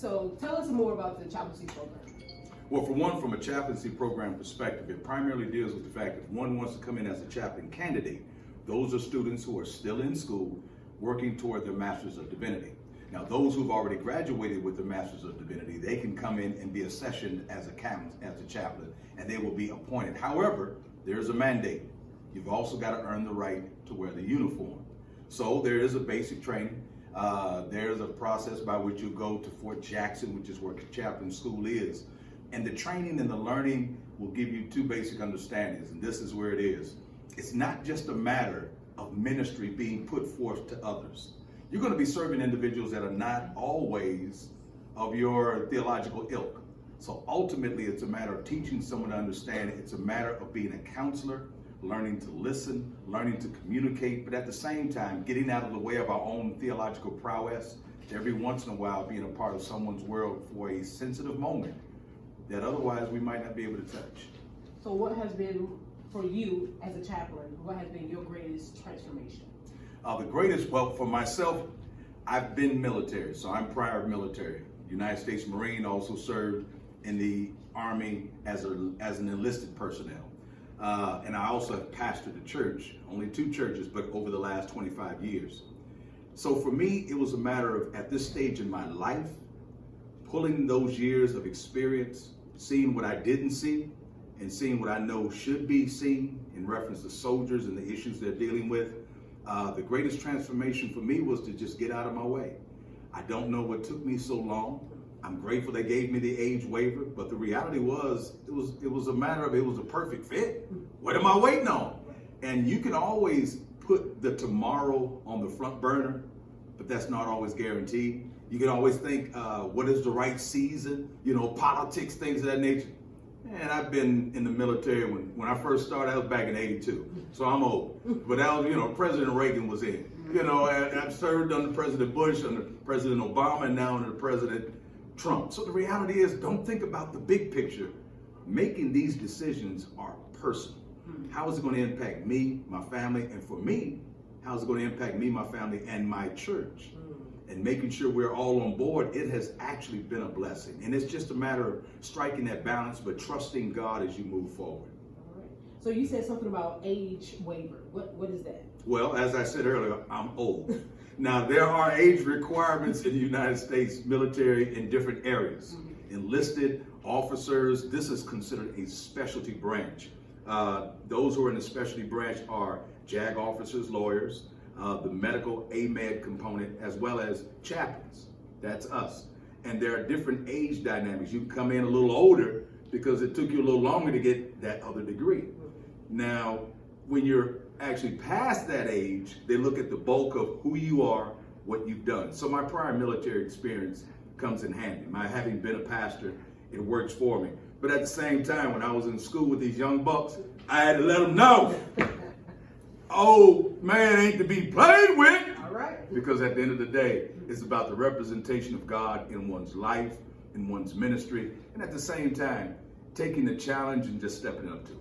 So tell us more about the chaplaincy program. Well, for one, from a chaplaincy program perspective, it primarily deals with the fact that if one wants to come in as a chaplain candidate, those are students who are still in school working toward their Masters of Divinity. Now, those who've already graduated with their Masters of Divinity, they can come in and be accessioned as a chaplain, and they will be appointed. However, there's a mandate. You've also got to earn the right to wear the uniform. So there is a basic training. There's a process by which you go to Fort Jackson, which is where chaplain school is. And the training and the learning will give you two basic understandings, and this is where it is. It's not just a matter of ministry being put forth to others. You're going to be serving individuals that are not always of your theological ilk. So ultimately, it's a matter of teaching someone to understand. It's a matter of being a counselor, learning to listen, learning to communicate, but at the same time, getting out of the way of our own theological prowess, every once in a while being a part of someone's world for a sensitive moment that otherwise we might not be able to touch. So what has been, for you as a chaplain, what has been your greatest transformation? Well, for myself, I've been military, so I'm prior military. United States Marine, also served in the Army as an enlisted personnel. And I also have pastored a church, only 2 churches, but over the last 25 years. So for me, it was a matter of, at this stage in my life, pulling those years of experience, seeing what I didn't see, and seeing what I know should be seen in reference to soldiers and the issues they're dealing with. The greatest transformation for me was to just get out of my way. I don't know what took me so long. I'm grateful they gave me the age waiver, but the reality was, it was a matter of, it was a perfect fit. What am I waiting on? And you can always put the tomorrow on the front burner, but that's not always guaranteed. You can always think, what is the right season? Politics, things of that nature. And I've been in the military when I first started. I was back in '82, so I'm old. But that was, President Reagan was in. I've served under President Bush, under President Obama, and now under President Trump. So the reality is, don't think about the big picture. Making these decisions are personal. How is it going to impact me, my family, and for me, how is it going to impact me, my family, and my church? And making sure we're all on board, it has actually been a blessing. And it's just a matter of striking that balance, but trusting God as you move forward. All right. So you said something about age waiver. What is that? Well, as I said earlier, I'm old. Now, there are age requirements in the United States military in different areas. Enlisted officers, this is considered a specialty branch. Those who are in the specialty branch are JAG officers, lawyers, the medical AMED component, as well as chaplains. That's us. And there are different age dynamics. You can come in a little older because it took you a little longer to get that other degree. Now, when you're actually past that age, they look at the bulk of who you are, what you've done. So my prior military experience comes in handy. My having been a pastor, it works for me. But at the same time, when I was in school with these young bucks, I had to let them know, old man ain't to be played with. All right. Because at the end of the day, it's about the representation of God in one's life, in one's ministry, and at the same time, taking the challenge and just stepping up to it.